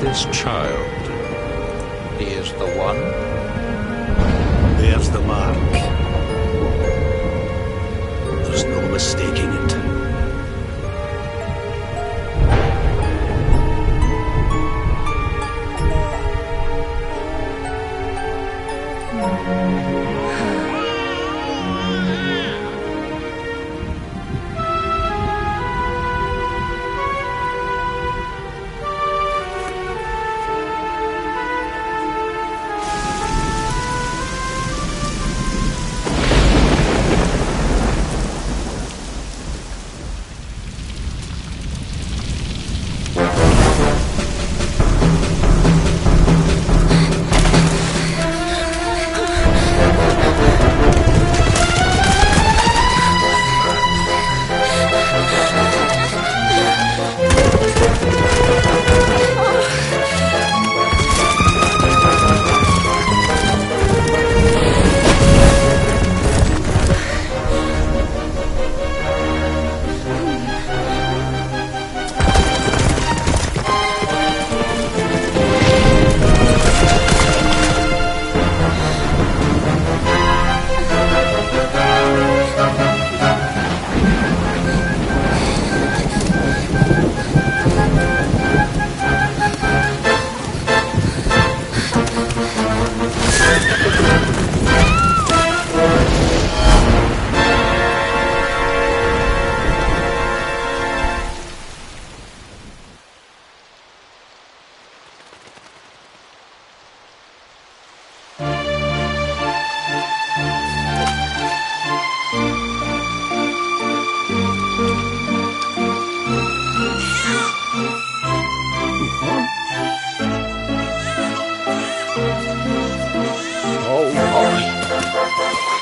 This child, he is the one? There's the mark. There's no mistaking it.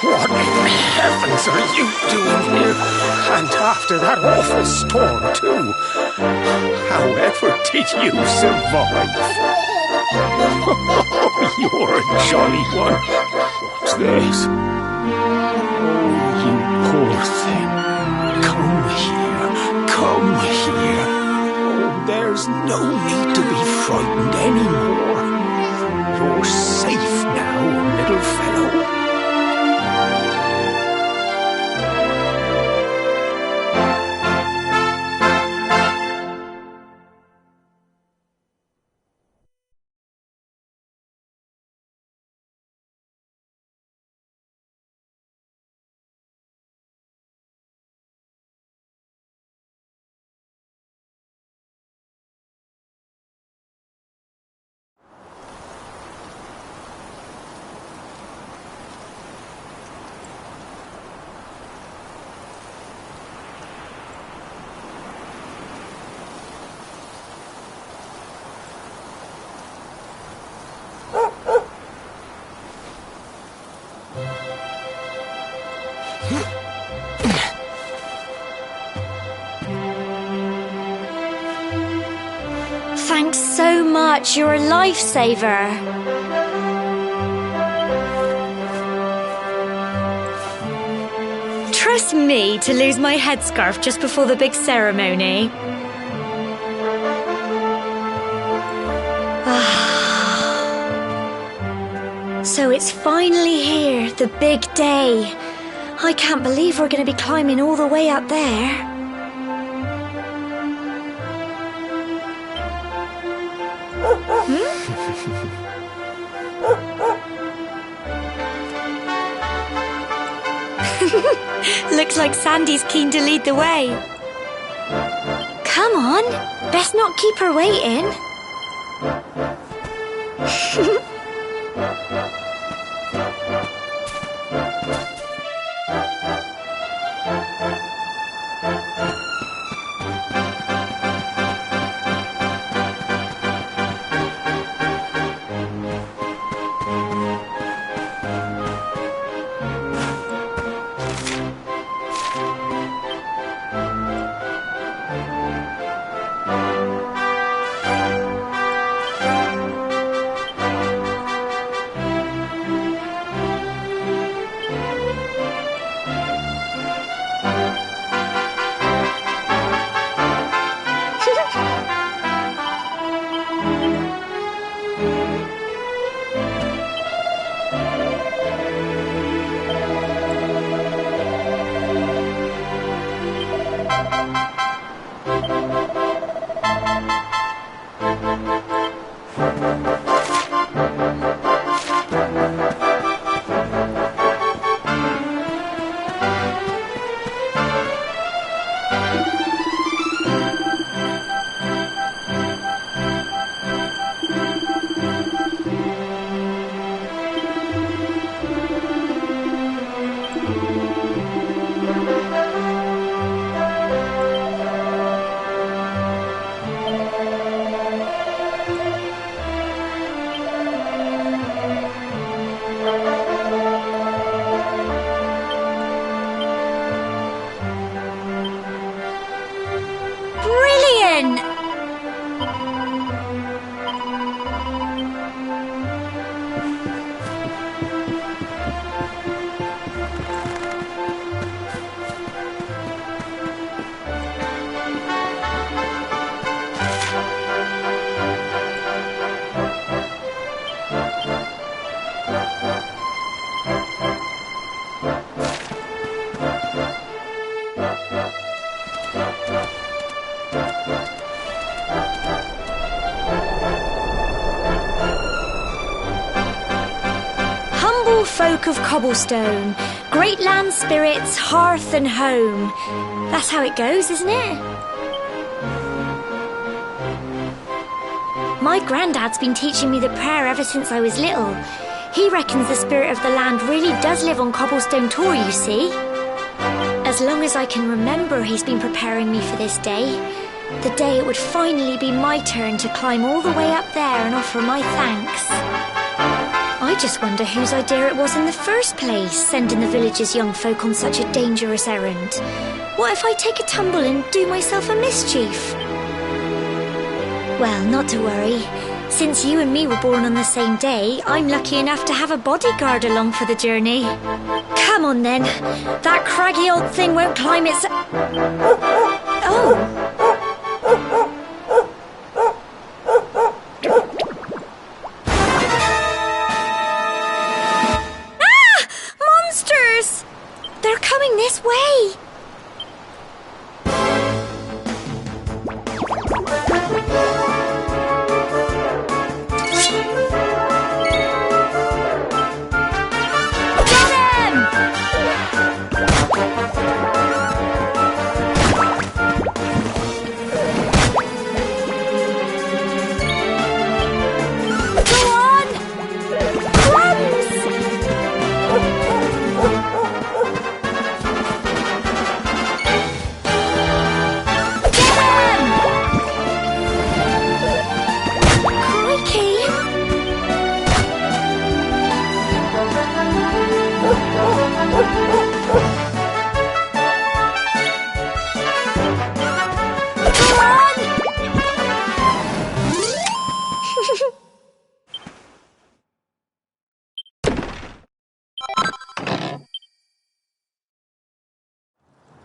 What in heavens are you doing here? And after that awful storm, too. However did you survive? Oh, you're a jolly one. What's this? Oh, you poor thing. Come here. Come here. Oh, there's no need to be frightened anymore. You're safe now, little fellow. Thanks so much, you're a lifesaver. Trust me to lose my headscarf just before the big ceremony. So it's finally here, the big day. I can't believe we're going to be climbing all the way up there. Looks like Sandy's keen to lead the way. Come on, best not keep her waiting. Folk of cobblestone, great land spirits, hearth and home. That's how it goes, isn't it? My granddad's been teaching me the prayer ever since I was little. He reckons the spirit of the land really does live on Cobblestone Tor, you see. As long as I can remember, he's been preparing me for this day. The day it would finally be my turn to climb all the way up there and offer my thanks. I just wonder whose idea it was in the first place, sending the village's young folk on such a dangerous errand. What if I take a tumble and do myself a mischief? Well, not to worry. Since you and me were born on the same day, I'm lucky enough to have a bodyguard along for the journey. Come on then. That craggy old thing won't climb its... Oh! They're coming this way!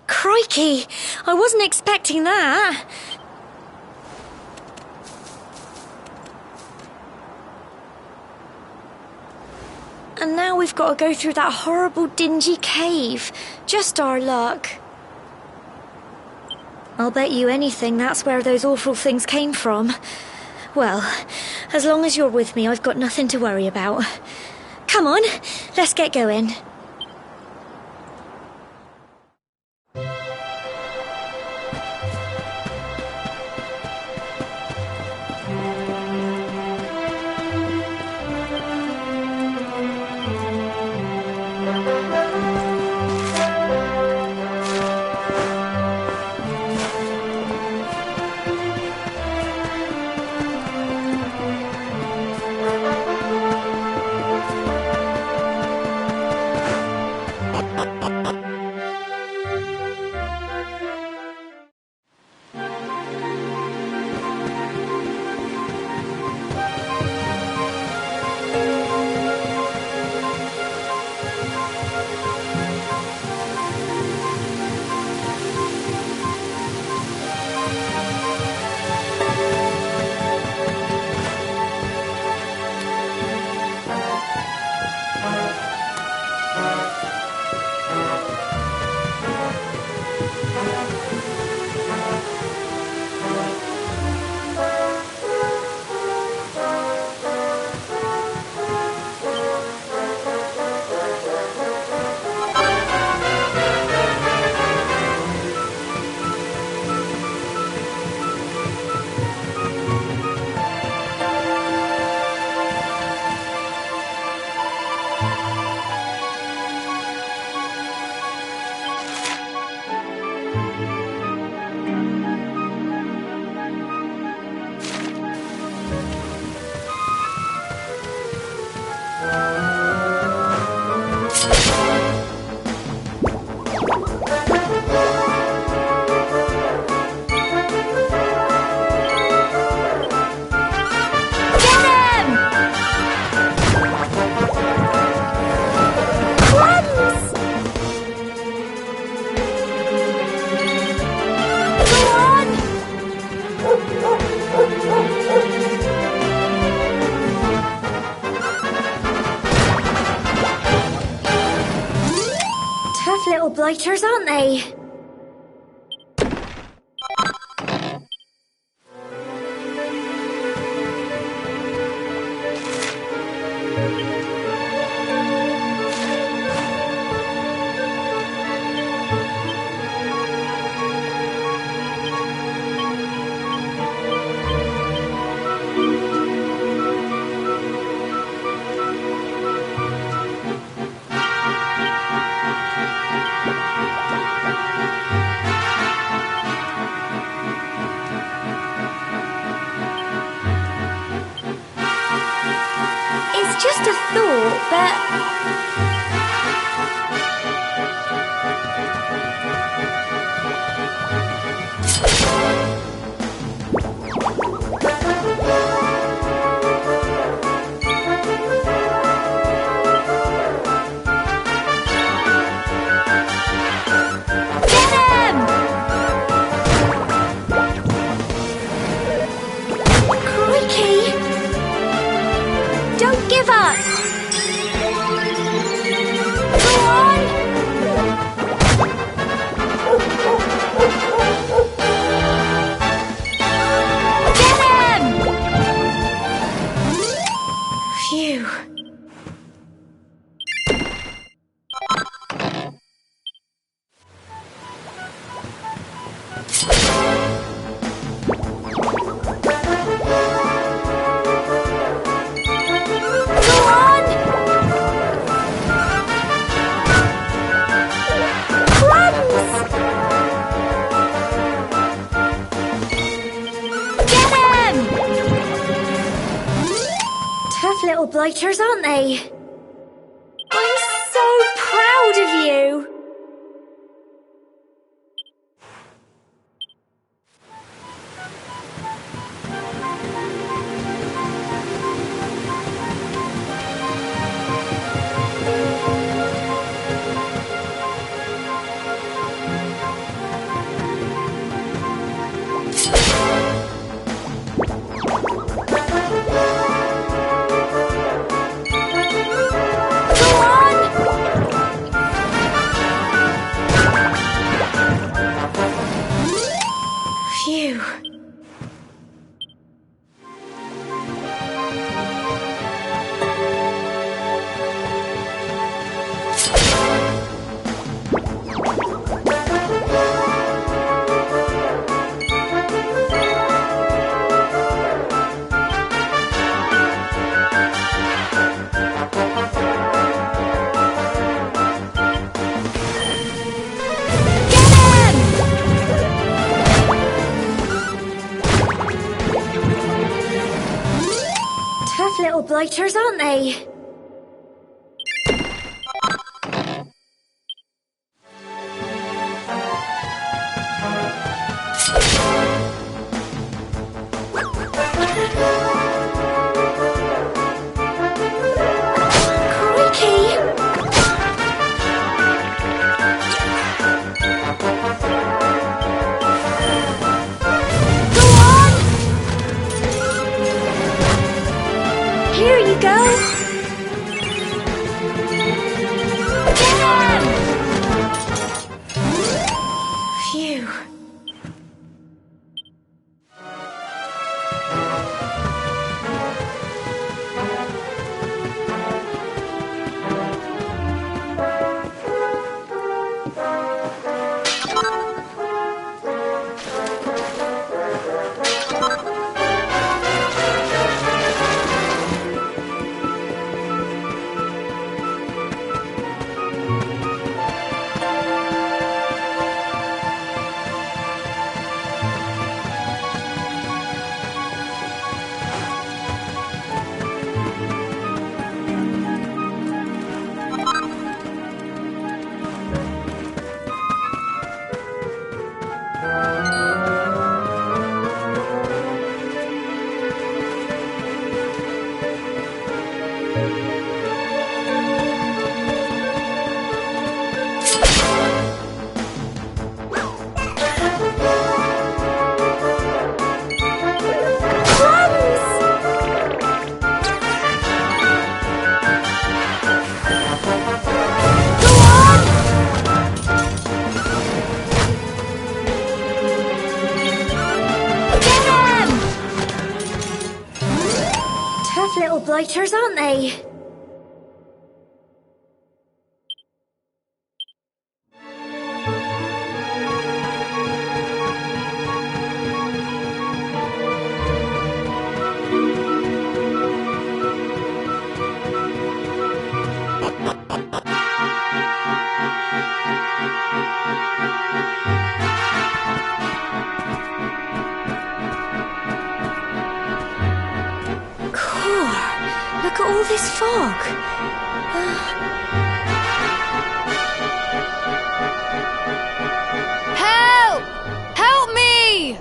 Crikey! I wasn't expecting that. And now we've got to go through that horrible dingy cave. Just our luck. I'll bet you anything that's where those awful things came from. Well, as long as you're with me, I've got nothing to worry about. Come on, let's get going. Little blighters, aren't they? Just a thought, Get him! Crikey! Don't give up! Little blighters, aren't they? I'm so proud of you! Tough little blighters, aren't they? Here you go! Get him! Phew. Little blighters, aren't they? Look at all this fog. Help! Help me!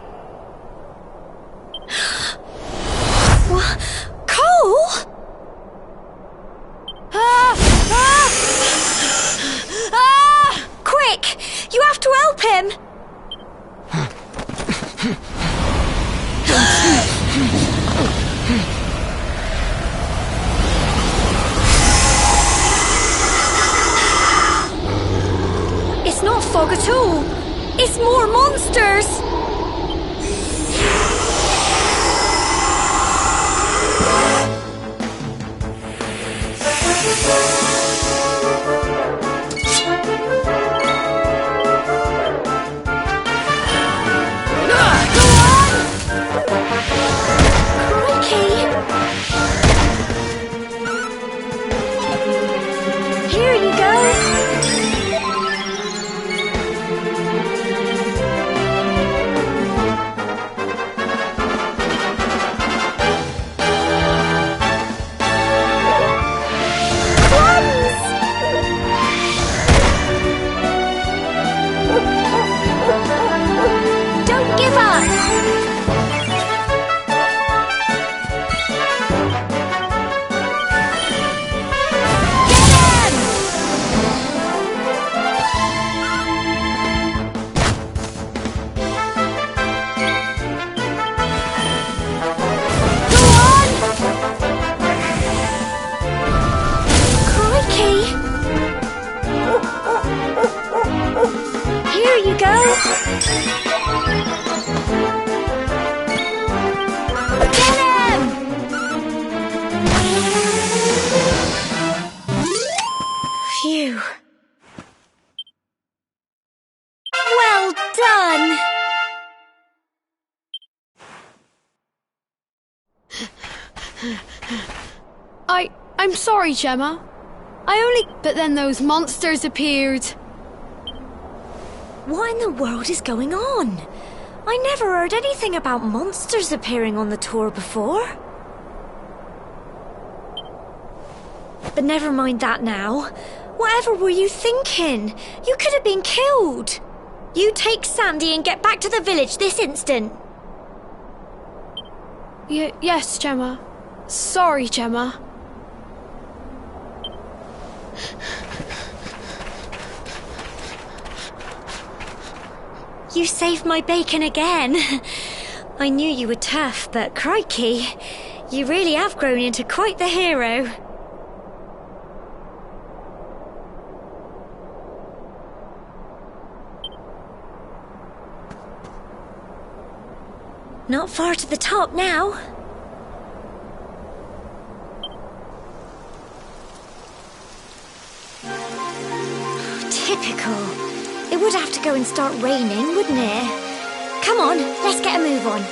What? Cole? Quick! You have to help him! It's not fog at all. It's more monsters. Phew. Well done! I'm sorry, Gemma. But then those monsters appeared. What in the world is going on? I never heard anything about monsters appearing on the tour before. But never mind that now. Whatever were you thinking? You could have been killed. You take Sandy and get back to the village this instant. Yes, Gemma. Sorry, Gemma. You saved my bacon again. I knew you were tough, but crikey, you really have grown into quite the hero. Not far to the top now. Typical. It would have to go and start raining, wouldn't it? Come on, let's get a move on.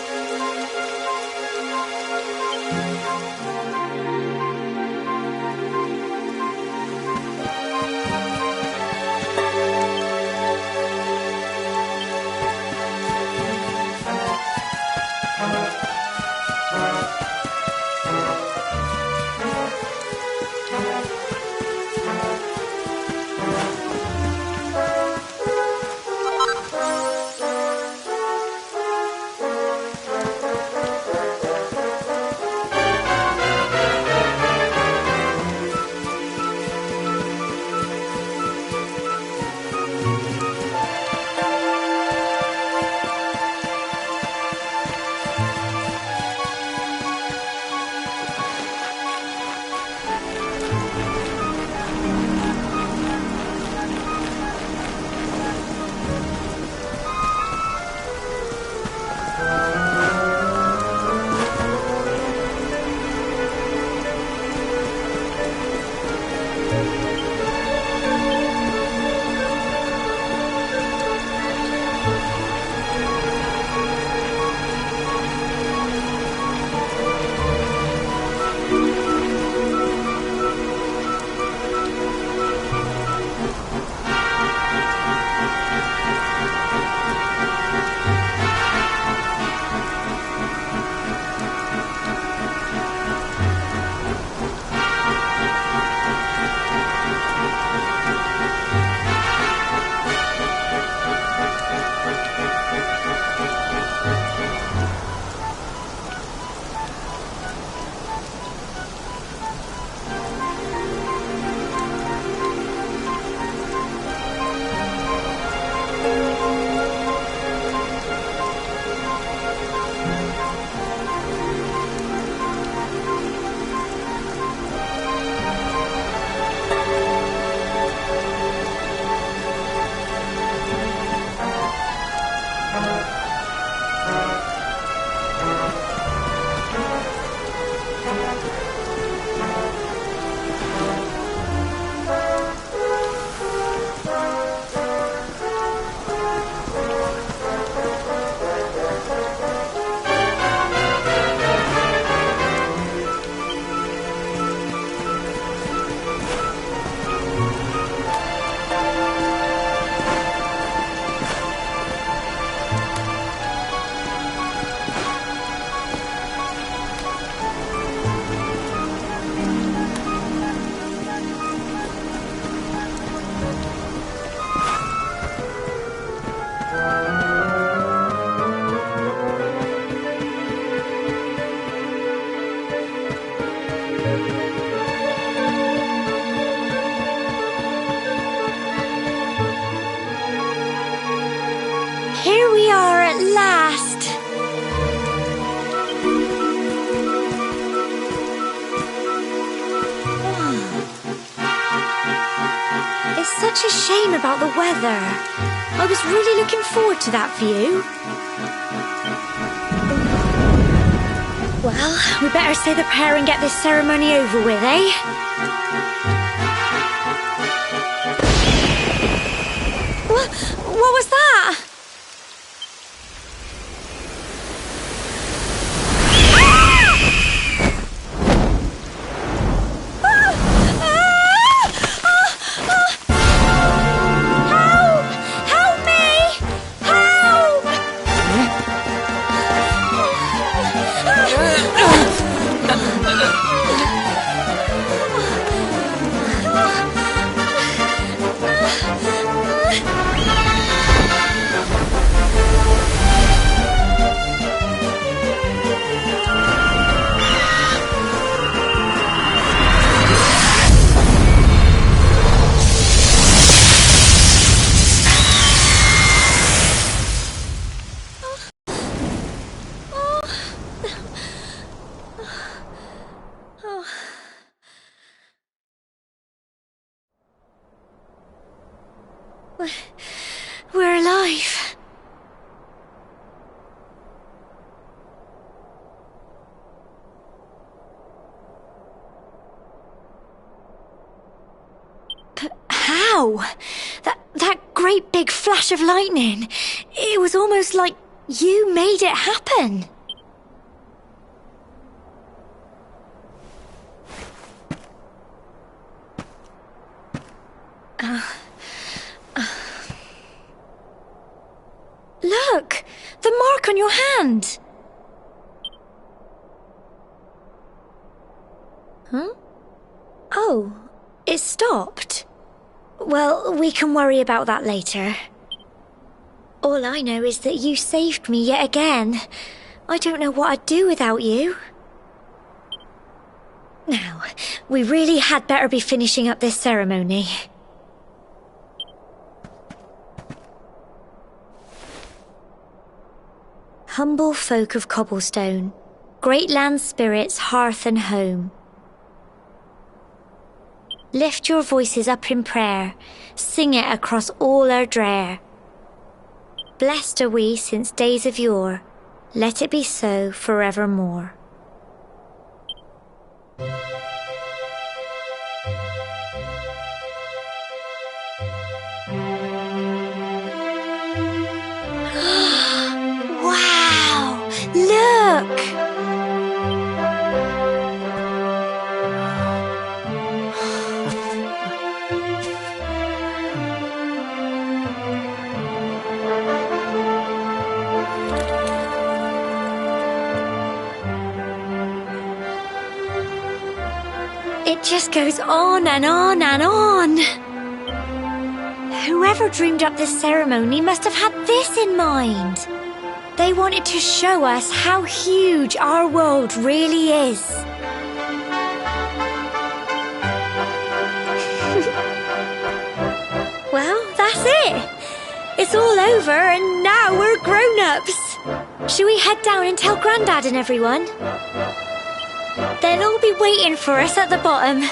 Here we are at last. It's such a shame about the weather. I was really looking forward to that view. Well, we better say the prayer and get this ceremony over with, eh? What was that? How? That great big flash of lightning. It was almost like you made it happen. Look! The mark on your hand! Huh? Oh, it stopped. Well, we can worry about that later. All I know is that you saved me yet again. I don't know what I'd do without you. Now, we really had better be finishing up this ceremony. Humble folk of Cobblestone, great land spirits, hearth and home. Lift your voices up in prayer, sing it across all our drear. Blessed are we since days of yore, let it be so forevermore. Wow! Look! It just goes on and on and on. Whoever dreamed up this ceremony must have had this in mind. They wanted to show us how huge our world really is. Well, that's it. It's all over and now we're grown-ups. Shall we head down and tell Grandad and everyone? They'll all be waiting for us at the bottom.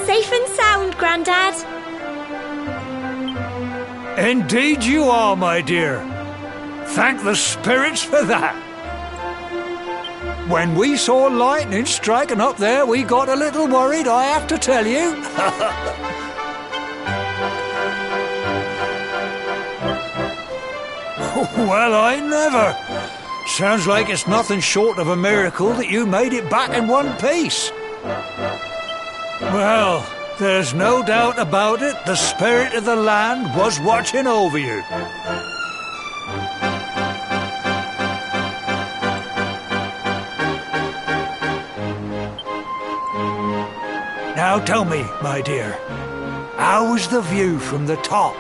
Safe and sound, Grandad. Indeed you are, my dear. Thank the spirits for that. When we saw lightning striking up there, we got a little worried, I have to tell you. Well, I never. Sounds like it's nothing short of a miracle that you made it back in one piece. Well, there's no doubt about it, the spirit of the land was watching over you. Now tell me, my dear, how was the view from the top?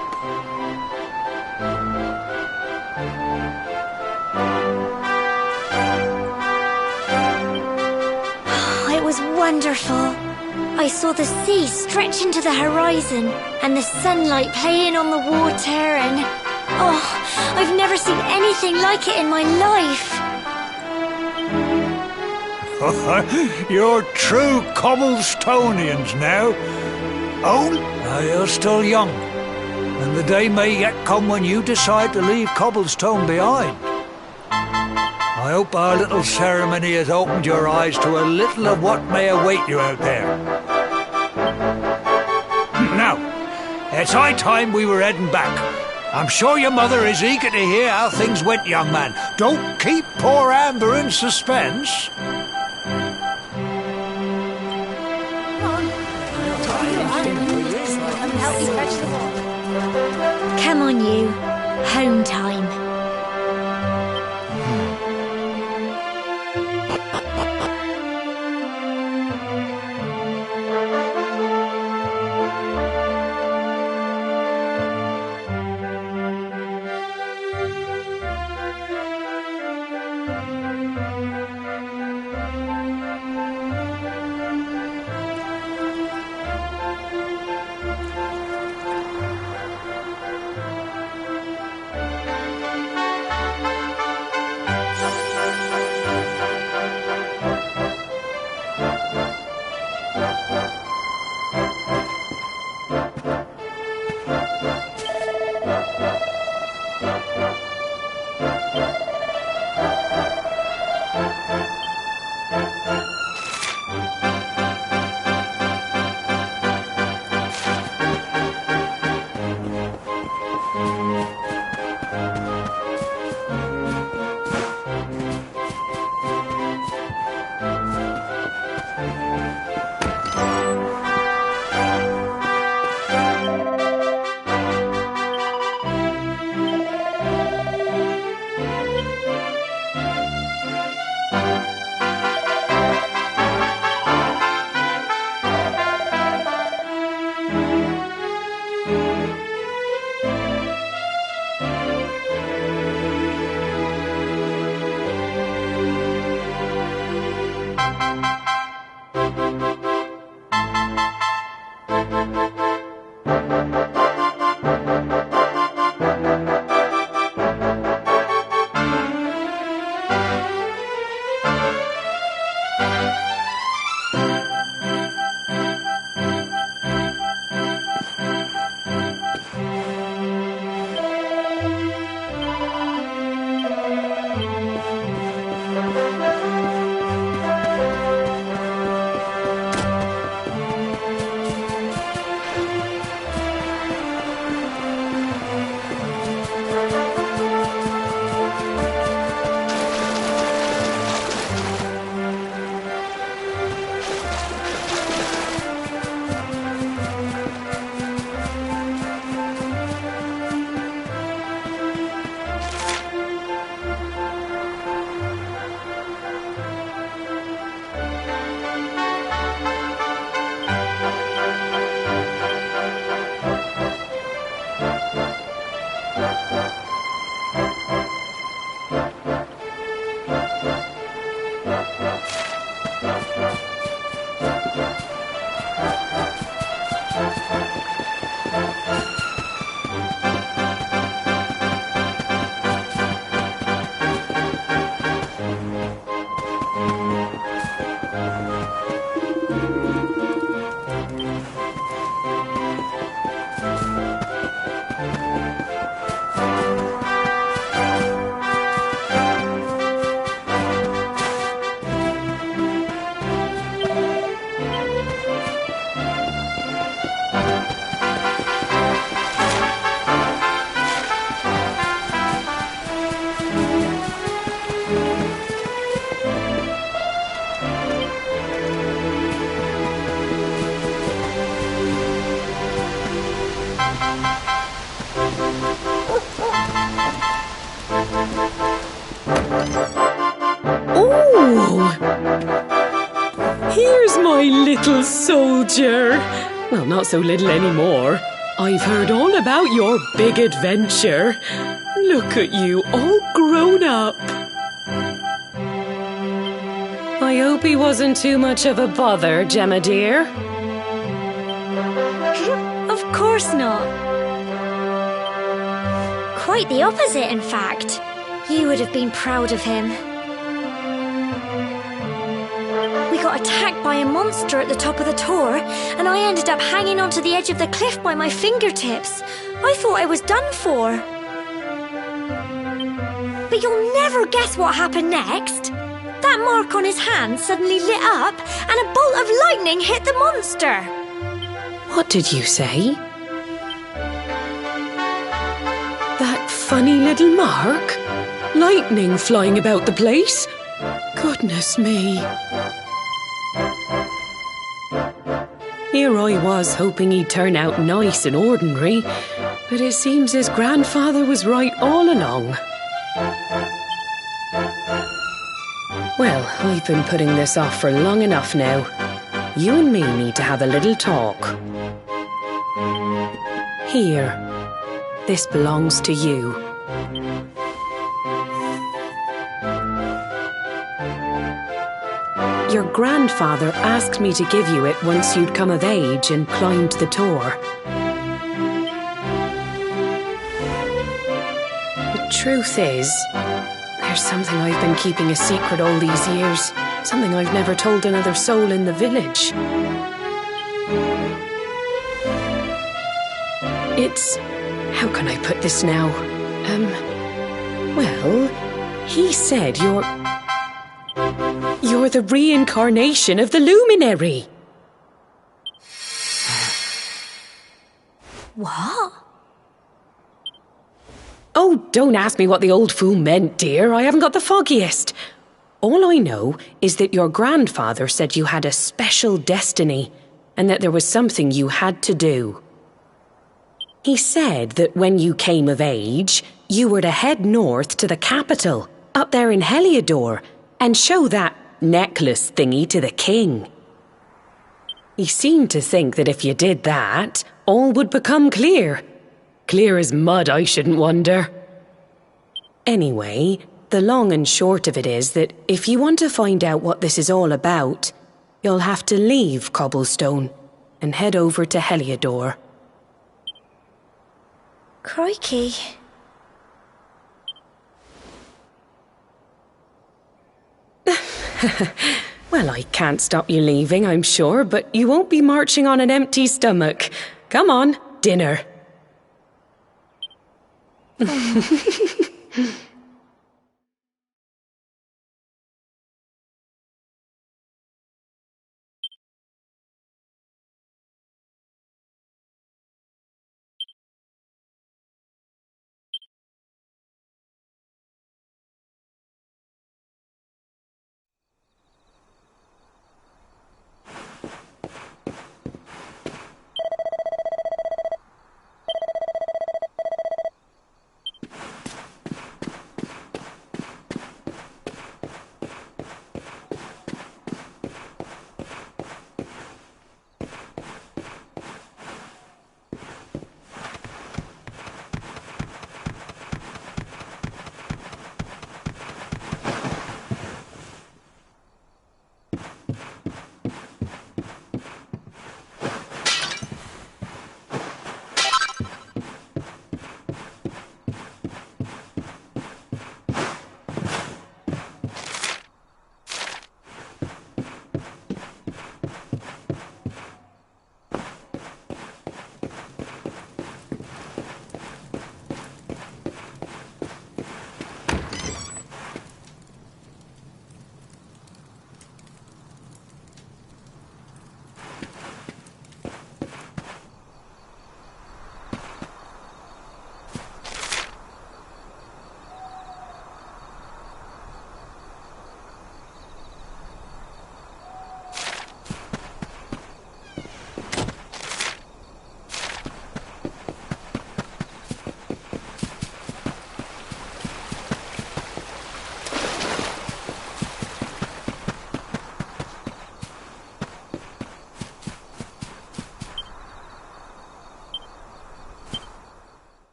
It was wonderful. I saw the sea stretch into the horizon and the sunlight playing on the water and... oh, I've never seen anything like it in my life. You're true Cobblestonians now. Oh, you're still young, and the day may yet come when you decide to leave Cobblestone behind. I hope our little ceremony has opened your eyes to a little of what may await you out there. Now, it's high time we were heading back. I'm sure your mother is eager to hear how things went, young man. Don't keep poor Amber in suspense. Come on, you. Home time. Here's my little soldier. Well, not so little anymore. I've heard all about your big adventure. Look at you, all grown up. I hope he wasn't too much of a bother, Gemma dear. Of course not. Quite the opposite, in fact. You would have been proud of him. got attacked by a monster at the top of the tor, and I ended up hanging onto the edge of the cliff by my fingertips. I thought I was done for. But you'll never guess what happened next. That mark on his hand suddenly lit up, and a bolt of lightning hit the monster. What did you say? That funny little mark? Lightning flying about the place? Goodness me. Here I was hoping he'd turn out nice and ordinary, but it seems his grandfather was right all along. Well, I've been putting this off for long enough now. You and me need to have a little talk. Here, this belongs to you. Your grandfather asked me to give you it once you'd come of age and climbed the tor. The truth is, there's something I've been keeping a secret all these years. Something I've never told another soul in the village. It's... how can I put this now? Well, he said you're the reincarnation of the luminary. What? Oh, don't ask me what the old fool meant, dear. I haven't got the foggiest. All I know is that your grandfather said you had a special destiny and that there was something you had to do. He said that when you came of age, you were to head north to the capital, up there in Heliodor, and show that necklace thingy to the king. He seemed to think that if you did that, all would become clear. Clear as mud, I shouldn't wonder. Anyway, the long and short of it is that if you want to find out what this is all about, you'll have to leave Cobblestone and head over to Heliodor. Crikey. Well, I can't stop you leaving, I'm sure, but you won't be marching on an empty stomach. Come on, dinner.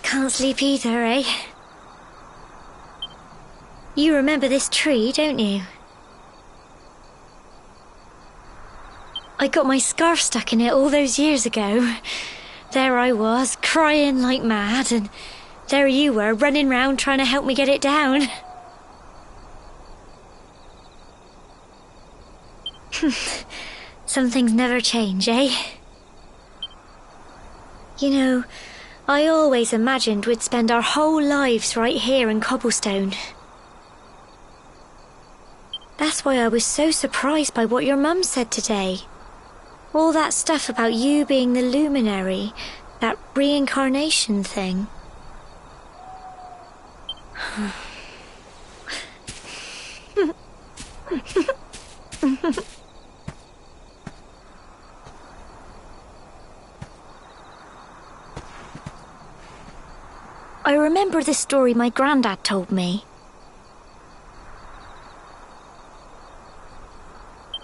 Can't sleep either, eh? You remember this tree, don't you? I got my scarf stuck in it all those years ago. There I was, crying like mad, and there you were, running round trying to help me get it down. Some things never change, eh? You know, I always imagined we'd spend our whole lives right here in Cobblestone. That's why I was so surprised by what your mum said today. All that stuff about you being the luminary, that reincarnation thing. I remember the story my granddad told me.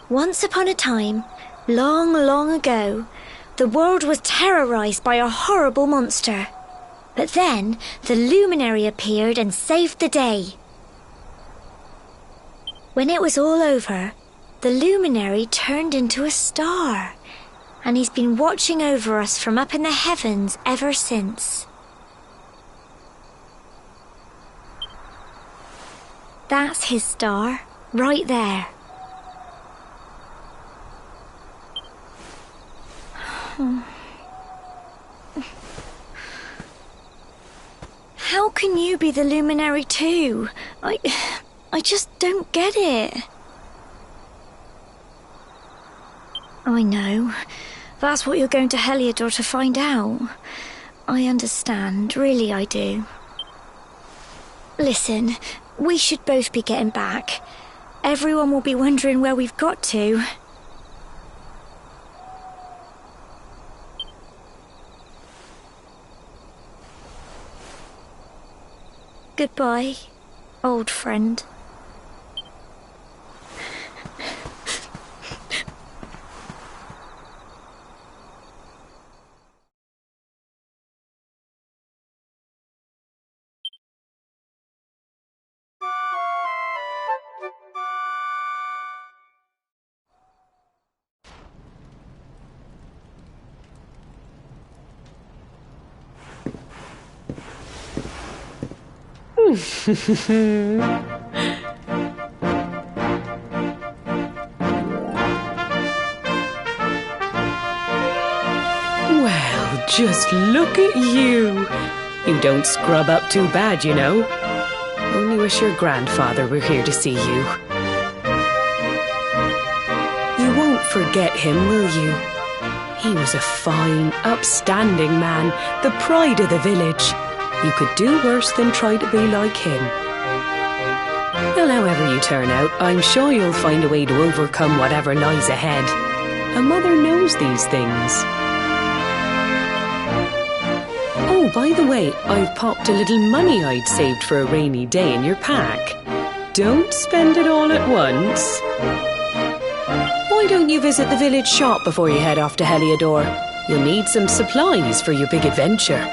Once upon a time, long, long ago, the world was terrorized by a horrible monster. But then, the luminary appeared and saved the day. When it was all over, the luminary turned into a star, and he's been watching over us from up in the heavens ever since. That's his star, right there. How can you be the luminary too? I just don't get it. I know. That's what you're going to Heliodor to find out. I understand, really I do. Listen, we should both be getting back. Everyone will be wondering where we've got to. Goodbye, old friend. Well, just look at you. You don't scrub up too bad, you know. Only wish your grandfather were here to see you. You won't forget him, will you? He was a fine, upstanding man, the pride of the village. You could do worse than try to be like him. Well, however you turn out, I'm sure you'll find a way to overcome whatever lies ahead. A mother knows these things. Oh, by the way, I've popped a little money I'd saved for a rainy day in your pack. Don't spend it all at once. Why don't you visit the village shop before you head off to Heliodor? You'll need some supplies for your big adventure.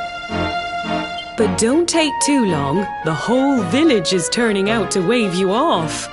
But don't take too long. The whole village is turning out to wave you off.